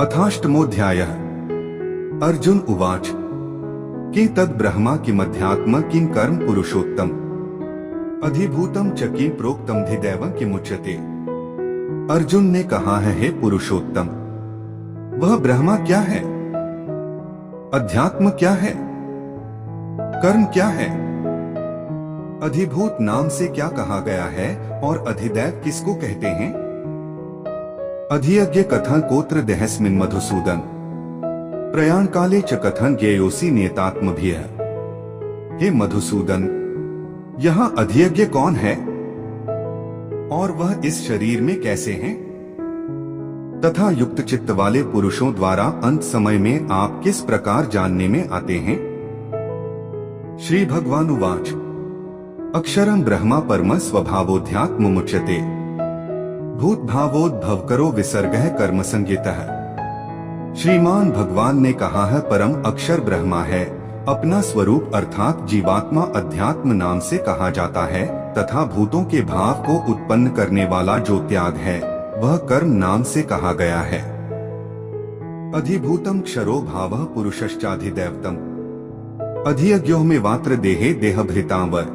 अथाष्टमोऽध्यायः। अर्जुन उवाच कि तद् ब्रह्मा किमध्यात्म किं कर्म पुरुषोत्तम अधिभूतम च किं प्रोक्तम धिदैवं किमुच्यते। अर्जुन ने कहा है, हे पुरुषोत्तम, वह ब्रह्मा क्या है, अध्यात्म क्या है, कर्म क्या है, अधिभूत नाम से क्या कहा गया है और अधिदैव किसको कहते हैं। अधियज्ञ कथन कोत्र देहस्मिन् मधुसूदन प्रयाण काले च कथन ज्ञेयोसी नियतात्मभिः। हे मधुसूदन, यहाँ अधियज्ञ कौन है और वह इस शरीर में कैसे हैं, तथा युक्त चित्त वाले पुरुषों द्वारा अंत समय में आप किस प्रकार जानने में आते हैं। श्री भगवानुवाच अक्षरं ब्रह्मा परम स्वभावोऽध्यात्म मुच्यते भूत भावोद्भवकरो विसर्गः कर्म संज्ञितः। श्रीमान भगवान ने कहा है, परम अक्षर ब्रह्मा है, अपना स्वरूप अर्थात जीवात्मा अध्यात्म नाम से कहा जाता है, तथा भूतों के भाव को उत्पन्न करने वाला जो त्याग है वह कर्म नाम से कहा गया है। अधिभूतम क्षरो भावः पुरुषश्चाधिदैवतम अधियज्ञो में वात्र देहे देहभृतांवर।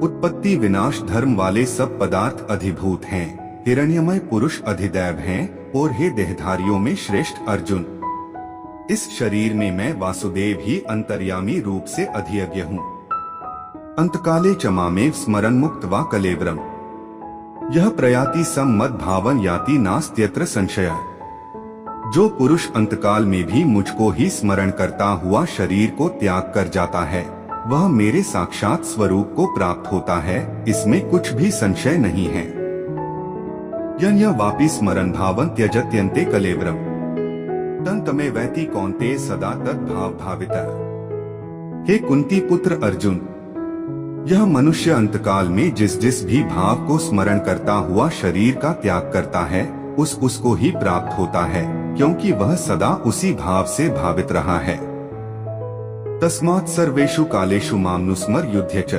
उत्पत्ति विनाश धर्म वाले सब पदार्थ अधिभूत हैं, हिरण्यमय पुरुष अधिदैव हैं, और हे देहधारियों में श्रेष्ठ अर्जुन, इस शरीर में मैं वासुदेव ही अंतर्यामी रूप से अधियज्ञ हूँ। अंतकाले च मामेव स्मरन् मुक्त्वा कलेवरम् यह प्रयाति सम्मद भावन याति नास्त्यत्र संशयः। जो पुरुष अंतकाल में भी मुझको ही स्मरण करता हुआ शरीर को त्याग कर जाता है वह मेरे साक्षात स्वरूप को प्राप्त होता है, इसमें कुछ भी संशय नहीं है। यन्य वापि स्मरन् भावं त्यजत्यन्ते कलेवरम् तन्तमे वैति कौन्तेय सदा तद्भाव भावितः। हे कुंती पुत्र अर्जुन, यह मनुष्य अंतकाल में जिस जिस भी भाव को स्मरण करता हुआ शरीर का त्याग करता है उसको ही प्राप्त होता है, क्योंकि वह सदा उसी भाव से भावित रहा है। तस्मात् सर्वेषु कालेषु मामनुस्मर युध्य च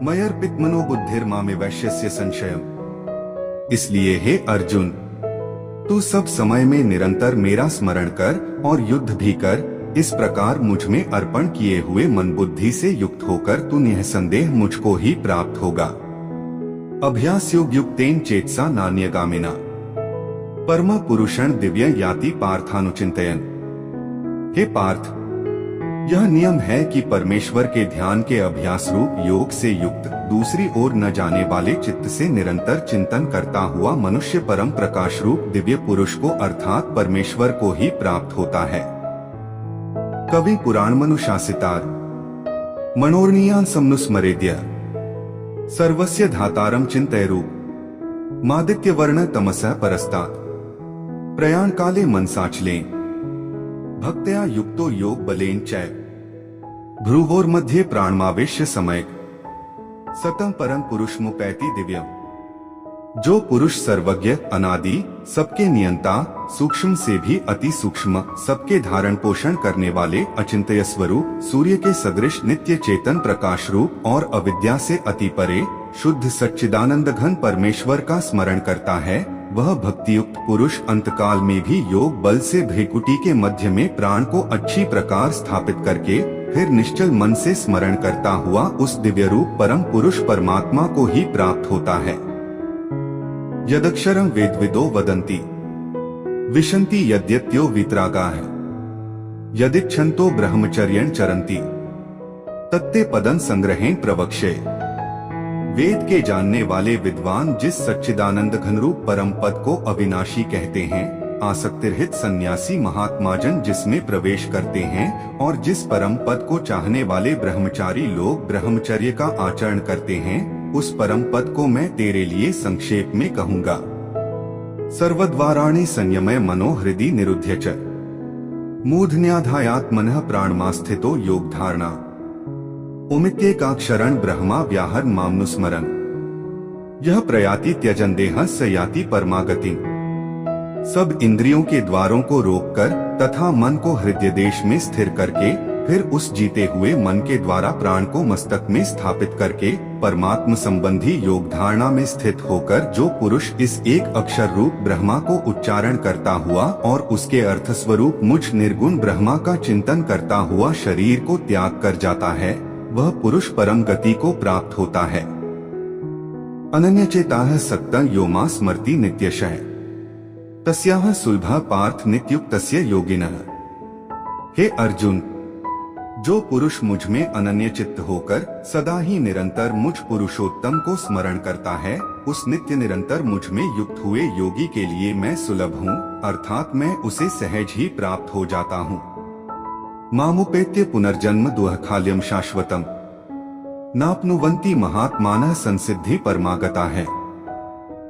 मयर्पितमनो बुद्धिर्मामे वैश्यस्य संशयम्। इसलिए हे अर्जुन, तू सब समय में निरंतर मेरा स्मरण कर और युद्ध भी कर, इस प्रकार मुझ में अर्पण किए हुए मन बुद्धि से युक्त होकर तू निःसंदेह मुझको ही प्राप्त होगा। अभ्यासयोग युक्तेन चेतसा नान्यगामिना परम पुरुषं दिव्यं याति पार्थानुचिंतयन्। हे पार्थ, यह नियम है कि परमेश्वर के ध्यान के अभ्यास रूप योग से युक्त दूसरी ओर न जाने वाले चित्त से निरंतर चिंतन करता हुआ मनुष्य परम प्रकाश रूप दिव्य पुरुष को अर्थात परमेश्वर को ही प्राप्त होता है। कवि पुराण मनुशासितार मनोर्णीयान् समनुस्मरेद्य सर्वस्य धातारं चिन्तयेरूप मादित्य वर्ण तमसः परस्तात् प्रयाण काले मनसाचलेन भक्त्या युक्तो योग बलेन चैव भ्रुवोर्मध्ये प्राणमावेश्य समयक सतम परम पुरुषमुपैति दिव्यम। जो पुरुष सर्वज्ञ अनादि सबके नियंता सूक्ष्म से भी अति सूक्ष्म सबके धारण पोषण करने वाले अचिंत्य स्वरूप सूर्य के सदृश नित्य चेतन प्रकाश रूप और अविद्या से अति परे शुद्ध सच्चिदानंद घन परमेश्वर का स्मरण करता है, वह भक्तियुक्त पुरुष अंतकाल में भी योग बल से भ्रिकुटी के मध्य में प्राण को अच्छी प्रकार स्थापित करके फिर निश्चल मन से स्मरण करता हुआ उस दिव्य रूप परम पुरुष परमात्मा को ही प्राप्त होता है। यदक्षरं वेदविदो वदन्ति विशन्ति यद्यत्यो वीतरागाः यदिच्छन्तो ब्रह्मचर्यं चरन्ति तत्ते पदं संग्रहेण प्रवक्ष्ये। वेद के जानने वाले विद्वान जिस सच्चिदानंद घनरूप परम पद को अविनाशी कहते हैं, आसक्तिरहित सन्यासी महात्माजन जिसमें प्रवेश करते हैं और जिस परम पद को चाहने वाले ब्रह्मचारी लोग ब्रह्मचर्य का आचरण करते हैं, उस परम पद को मैं तेरे लिए संक्षेप में कहूँगा। सर्वद्वाराणि संयमय मनो हृदि निरुध्य च मूर्धन्याधायात्मनः प्राणमास्थितो योग धारणा उमित्येकाक्षरं ब्रह्मा व्याहरन् मामनुस्मरन् यह प्रयाति त्यजन देह स याति परमागतिम्। सब इंद्रियों के द्वारों को रोककर तथा मन को हृदय देश में स्थिर करके फिर उस जीते हुए मन के द्वारा प्राण को मस्तक में स्थापित करके परमात्म संबंधी योग धारणा में स्थित होकर जो पुरुष इस एक अक्षर रूप ब्रह्मा को उच्चारण करता हुआ और उसके अर्थ स्वरूप मुझ निर्गुण ब्रह्मा का चिंतन करता हुआ शरीर को त्याग कर जाता है, वह पुरुष परम गति को प्राप्त होता है। अनन्यचेताः सक्तं यो मां स्मरति नित्यशः तस्याः सुलभः पार्थ नित्युक्तस्य योगिनः। हे अर्जुन, जो पुरुष मुझ में अनन्य चित्त होकर सदा ही निरंतर मुझ पुरुषोत्तम को स्मरण करता है, उस नित्य निरंतर मुझ में युक्त हुए योगी के लिए मैं सुलभ हूँ, अर्थात मैं उसे सहज ही प्राप्त हो जाता हूँ। मामुपेत्य पुनर्जन्म दुःखालयं शाश्वतम् नाप्नुवन्ति महात्मानः संसिद्धि परमागता है।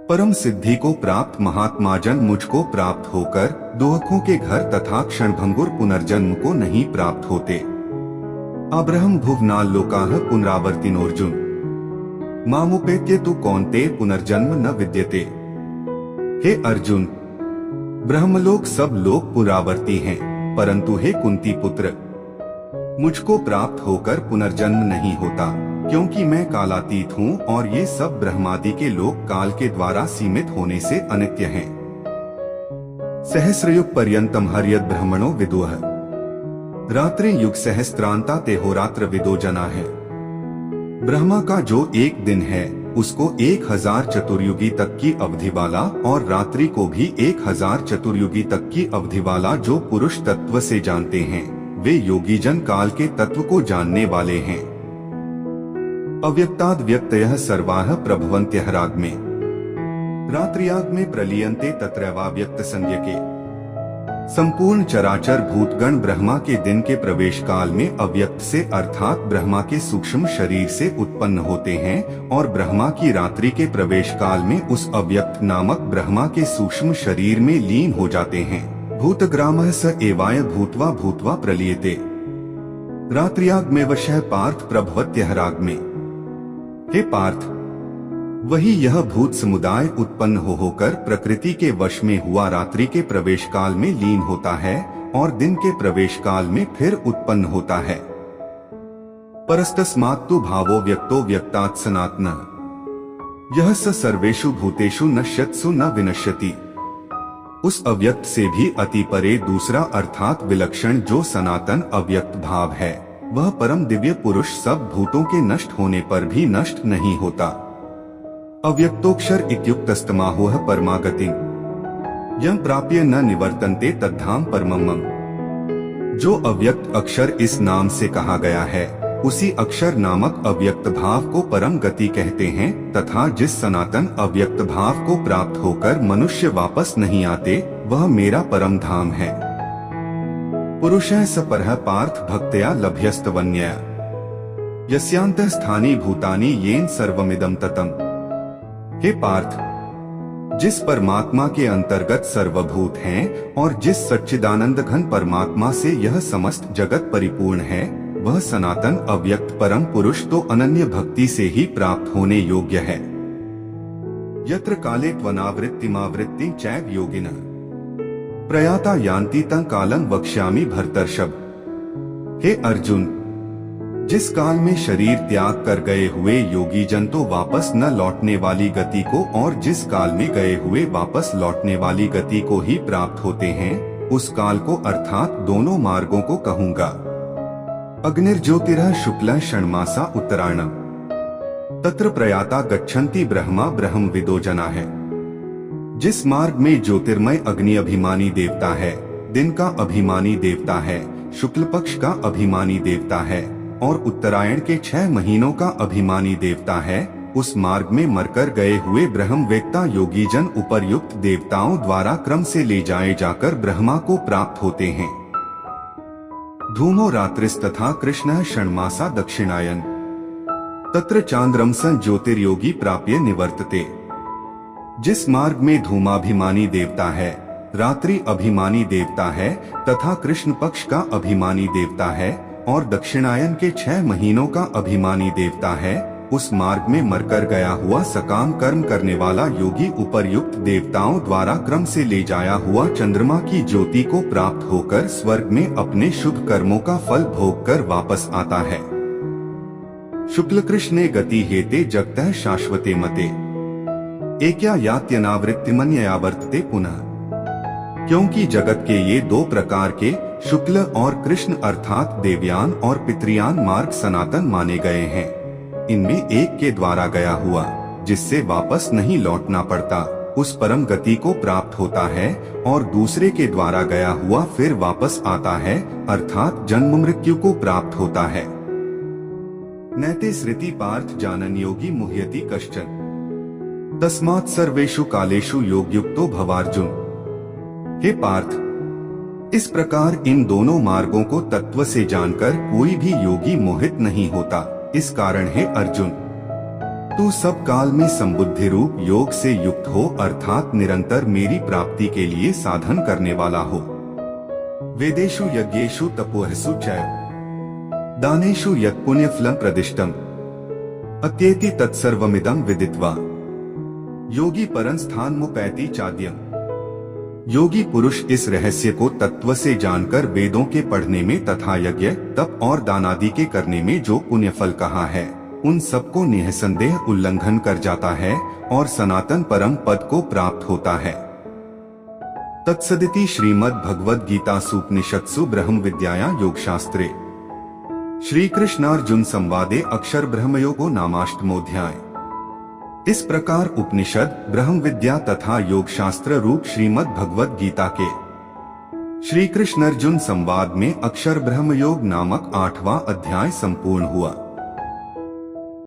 परम सिद्धि को प्राप्त महात्मा जन मुझको प्राप्त होकर दुखों के घर तथा क्षणभंगुर पुनर्जन्म को नहीं प्राप्त होते। अब्रहम भुवनाल लोकाः पुनरावर्तिनोर्जुन मामुपेत्य तु कौन्तेय पुनर्जन्म न विद्यते। हे अर्जुन, ब्रह्मलोक सब लोग पुनरावर्ती हैं, परंतु हे कुंती पुत्र, मुझको प्राप्त होकर पुनर्जन्म नहीं होता, क्योंकि मैं कालातीत हूँ और ये सब ब्रह्मादि के लोक काल के द्वारा सीमित होने से अनित्य हैं। सहस्रयुग पर्यंतम हर्यद ब्रह्मणो विदुः रात्रि युग सहस्त्रांता तेहोरात्र विदो जना है। ब्रह्मा का जो एक दिन है उसको 1000 चतुर्युगी तक की अवधि वाला और रात्रि को भी 1000 चतुर्युगी तक की अवधि वाला जो पुरुष तत्व से जानते हैं, वे योगी जन काल के तत्व को जानने वाले हैं। अव्यक्ताद् व्यक्तयः सर्वाः प्रभवन्त्यः राग में रात्रियाग में प्रलीयन्ते तत्रैवाव्यक्त संज्ञके। संपूर्ण चराचर भूतगण ब्रह्मा के दिन के प्रवेश काल में अव्यक्त से अर्थात ब्रह्मा के सूक्ष्म शरीर से उत्पन्न होते हैं और ब्रह्मा की रात्रि के प्रवेश काल में उस अव्यक्त नामक ब्रह्मा के सूक्ष्म शरीर में लीन हो जाते हैं। भूतग्रामः स एवाय भूत्वा भूत्वा प्रलीयते रात्रियाग में वशः पार्थ प्रभवत्यः राग में। हे पार्थ, वही यह भूत समुदाय उत्पन्न होकर प्रकृति के वश में हुआ रात्रि के प्रवेश काल में लीन होता है और दिन के प्रवेश काल में फिर उत्पन्न होता है। परस्तस्मात् तु भावो व्यक्तो व्यक्तात् सनातनः यह स सर्वेषु भूतेषु नश्यत्सु न विनश्यति। उस अव्यक्त से भी अति परे दूसरा अर्थात विलक्षण जो सनातन अव्यक्त भाव है, वह परम दिव्य पुरुष सब भूतों के नष्ट होने पर भी नष्ट नहीं होता। अव्यक्तोक्षर इत्युक्तस्तमाहुः परमागतिं यं प्राप्य न निवर्तन्ते तद्धाम परमम्। जो अव्यक्त अक्षर इस नाम से कहा गया है, उसी अक्षर नामक अव्यक्त भाव को परम गति कहते हैं तथा जिस सनातन अव्यक्त भाव को प्राप्त होकर मनुष्य वापस नहीं आते, वह मेरा परम धाम है। पुरुषः स परः पार्थ भक्त्या लभ्यस्तवन्यया यस्यान्तः स्थानि भूतानि येन सर्वमिदं ततम्। हे पार्थ, जिस परमात्मा के अंतर्गत सर्वभूत हैं और जिस सच्चिदानंद घन परमात्मा से यह समस्त जगत परिपूर्ण है, वह सनातन अव्यक्त परम पुरुष तो अनन्य भक्ति से ही प्राप्त होने योग्य है। यत्र काले त्वनावृत्तिमावृत्तिं चैव योगिनः प्रयाता यान्ति तं कालं वक्ष्यामि भरतर्षभ। हे अर्जुन, जिस काल में शरीर त्याग कर गए हुए योगी जन तो वापस न लौटने वाली गति को और जिस काल में गए हुए वापस लौटने वाली गति को ही प्राप्त होते हैं, उस काल को अर्थात दोनों मार्गों को कहूँगा। अग्निर्ज्योतिरः शुक्लः षण्मासा उत्तरायणम् तत्र प्रयाता गच्छन्ति ब्रह्मा ब्रह्म विदो जना है। जिस मार्ग में ज्योतिर्मय अग्नि अभिमानी देवता है, दिन का अभिमानी देवता है, शुक्ल पक्ष का अभिमानी देवता है और उत्तरायण के 6 महीनों का अभिमानी देवता है, उस मार्ग में मरकर गए हुए ब्रह्मवेत्ता योगी जन उपर्युक्त देवताओं द्वारा क्रम से ले जाए जाकर ब्रह्मा को प्राप्त होते हैं। धूमो रात्रिस्तथा कृष्णः षण्मासा दक्षिणायन तत्र चांद्रमसं ज्योतिर्योगी प्राप्य निवर्तते। जिस मार्ग में धूमाभिमानी देवता है, रात्रि अभिमानी देवता है तथा कृष्ण पक्ष का अभिमानी देवता है और दक्षिणायन के 6 महीनों का अभिमानी देवता है, उस मार्ग में मरकर गया हुआ सकाम कर्म करने वाला योगी उपर्युक्त देवताओं द्वारा क्रम से ले जाया हुआ चंद्रमा की ज्योति को प्राप्त होकर स्वर्ग में अपने शुभ कर्मों का फल भोग कर वापस आता है। शुक्ल कृष्णे गति हेते जगतः शाश्वते मते एक्या यात्यनावृत्तिमन्यया वर्तते पुनः। क्योंकि जगत के ये दो प्रकार के शुक्ल और कृष्ण अर्थात देवयान और पितृयान मार्ग सनातन माने गए हैं। इनमें एक के द्वारा गया हुआ जिससे वापस नहीं लौटना पड़ता उस परम गति को प्राप्त होता है, और दूसरे के द्वारा गया हुआ फिर वापस आता है अर्थात जन्म मृत्यु को प्राप्त होता है। नैते स्मृति पार्थ जानन योगी मुह्यति कश्चन तस्मात् सर्वेषु कालेषु योगयुक्तो भवार्जुन। हे पार्थ, इस प्रकार इन दोनों मार्गों को तत्व से जानकर कोई भी योगी मोहित नहीं होता। इस कारण है अर्जुन, तू सब काल में संबुद्धि रूप योग से युक्त हो अर्थात निरंतर मेरी प्राप्ति के लिए साधन करने वाला हो। वेदेषु यज्ञेषु तपोहसु च दानेषु यत् पुण्य फलम प्रदिष्टम अत्येति तत्सर्वमिदं विदित्वा योगी परं स्थानमुपैति चाद्यम्। योगी पुरुष इस रहस्य को तत्व से जानकर वेदों के पढ़ने में तथा यज्ञ तप और दानादि के करने में जो पुण्य फल कहा है उन सबको निःसंदेह उल्लंघन कर जाता है और सनातन परम पद को प्राप्त होता है। तत्सदिति श्रीमद् भगवद गीता सूपनिषत्सु ब्रह्म विद्यायां योगशास्त्रे श्री कृष्णार्जुन संवादे अक्षर ब्रह्मयोगो नामाष्टमोऽध्याय। इस प्रकार उपनिषद ब्रह्म विद्या तथा योग शास्त्र रूप श्रीमद् भगवद गीता के श्री कृष्ण अर्जुन संवाद में अक्षर ब्रह्मयोग नामक 8वां अध्याय संपूर्ण हुआ।